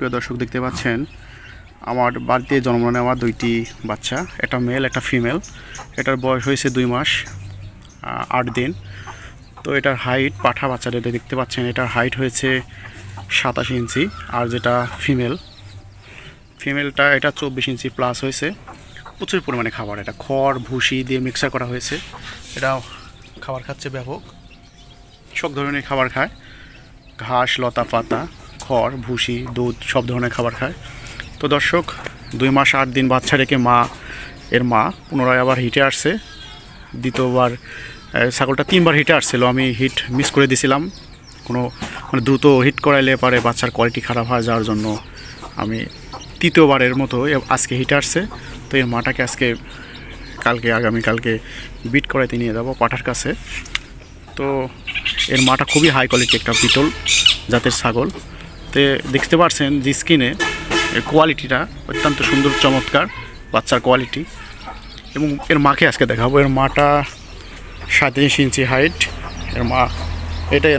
প্রিয় দর্শক দেখতে পাচ্ছেন আমার বাড়িতে জন্ম নেওয়া দুইটি বাচ্চা, একটা মেল একটা ফিমেল। এটার বয়স হয়েছে 2 মাস 8 দিন। তো এটার হাইট, পাঠা বাচ্চাটা দেখতে পাচ্ছেন, এটার হাইট হয়েছে 27 ইঞ্চি। আর যেটা ফিমেলটা এটা 24 ইঞ্চি প্লাস হয়েছে। প্রচুর পরিমাণে খাবার, এটা খড় ভুসি দিয়ে মিক্সার করা হয়েছে। এটা খাবার খাচ্ছে ব্যাপক, সব ধরনের খাবার খায়, ঘাস লতা পাতা খড় ভুসি দুধ সব ধরনের খাবার খায়। তো দর্শক 2 মাস 8 দিন বাচ্চা রেখে এর মা পুনরায় আবার হিটে আসছে। দ্বিতীয়বার ছাগলটা 3বার হিটে আসছিল, আমি হিট মিস করে দিয়েছিলাম। দ্রুত হিট করাইলে পারে বাচ্চার কোয়ালিটি খারাপ হয়, যার জন্য আমি তৃতীয়বারের মতো আজকে হিটে আসছে। তো এর মাটাকে আগামীকালকে বিট করাইতে নিয়ে যাব পাঠার কাছে। তো এর মাটা খুবই হাই কোয়ালিটি একটা বিটল জাতের ছাগল। তো দেখতে পাচ্ছেন যে স্কিনে এর কোয়ালিটিটা অত্যন্ত সুন্দর, চমৎকার বাচ্চার কোয়ালিটি। এবং এর মাকে আজকে দেখাবো। এর মাটা 37 ইঞ্চি হাইট। এটাই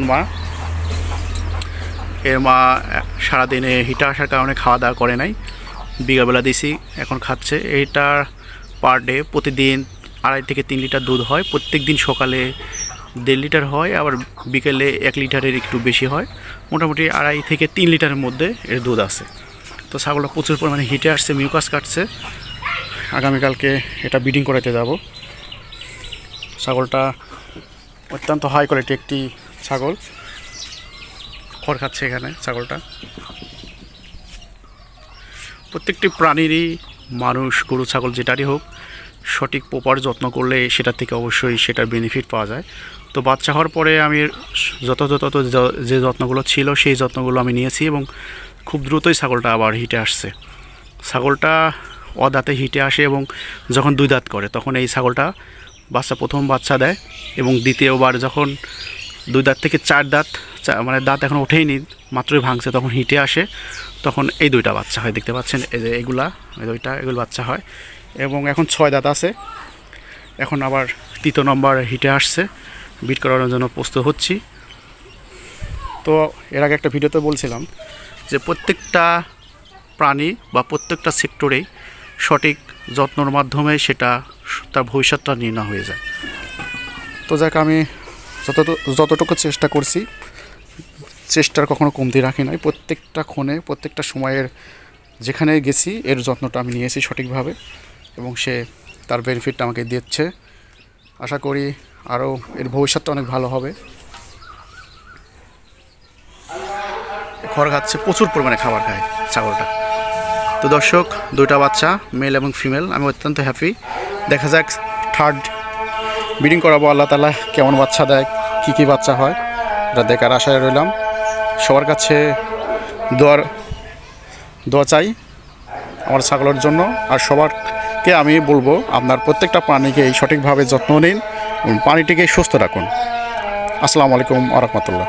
এর মা সারাদিনে হিটে আসার কারণে খাওয়া দাওয়া করে নাই, বিকালবেলা দিছি, এখন খাচ্ছে। এইটার পার ডে প্রতিদিন 2.5 থেকে 3 লিটার দুধ হয়। প্রত্যেক দিন সকালে 1.5 লিটার হয়, আবার বিকেলে 1 লিটারের একটু বেশি হয়। মোটামুটি 2.5 থেকে 3 লিটারের মধ্যে এর দুধ আছে। তো ছাগলটা প্রচুর পরিমাণে হিটে আসছে, মিউকাস কাটছে। আগামীকালকে এটা ব্রিডিং করাতে যাব। ছাগলটা অত্যন্ত হাই কোয়ালিটি একটি ছাগল, খড় খাচ্ছে এখানে ছাগলটা। প্রত্যেকটি প্রাণীরই, মানুষ গরু ছাগল যেটারই হোক, সঠিক প্রপার যত্ন করলে সেটার থেকে অবশ্যই সেটার বেনিফিট পাওয়া যায়। তো বাচ্চা হওয়ার পরে আমি যথাযথ যে যত্নগুলো ছিল সেই যত্নগুলো আমি নিয়েছি এবং খুব দ্রুতই ছাগলটা আবার হিটে আসছে। ছাগলটা অদাঁতে হিটে আসে এবং যখন 2 দাঁত করে তখন এই ছাগলটা প্রথম বাচ্চা দেয়, এবং দ্বিতীয়বার যখন 2 দাঁত থেকে 4 দাঁত, মানে দাঁত এখন ওঠেইনি, মাত্রই ভাঙছে, তখন হিটে আসে, তখন এই 2টা বাচ্চা হয়। দেখতে পাচ্ছেন এই যে এগুলো বাচ্চা হয়। এবং এখন 6 দাঁত আছে। এখন আবার 3য় নম্বর হিটে আসছে, বিট করানোর জন্য প্রস্তুত হচ্ছি। তো এর আগে একটা ভিডিওতে বলছিলাম যে প্রত্যেকটা প্রাণী বা প্রত্যেকটা সেক্টরেই সঠিক যত্নর মাধ্যমে সেটা তার ভবিষ্যৎটা নির্ণয় হয়ে যায়। তো যাক, আমি যতটুকু চেষ্টা করছি, চেষ্টার কখনো কমতি রাখি নাই। প্রত্যেকটা ক্ষণে, প্রত্যেকটা সময়ের যেখানে গেছি এর যত্নটা আমি নিয়েছি সঠিকভাবে, এবং সে তার বেনিফিটটা আমাকে দিচ্ছে। আশা করি আরও এর ভবিষ্যৎটা অনেক ভালো হবে। খড় খাচ্ছে, প্রচুর পরিমাণে খাবার খায় ছাগলটা। তো দর্শক 2টা বাচ্চা, মেল এবং ফিমেল, আমি অত্যন্ত হ্যাপি। দেখা যাক থার্ড ব্রিডিং করাবো, আল্লাহ তাআলা কেমন বাচ্চা দেয়, কী বাচ্চা হয়, এটা দেখার আশায় রইলাম। সবার কাছে দোয়া চাই আমার ছাগলের জন্য। আর সবারকে আমি বলবো, আপনার প্রত্যেকটা প্রাণীকে সঠিকভাবে যত্ন নিন এবং প্রাণীটিকে সুস্থ রাখুন। আসসালামু আলাইকুম ওয়া রাহমাতুল্লাহ।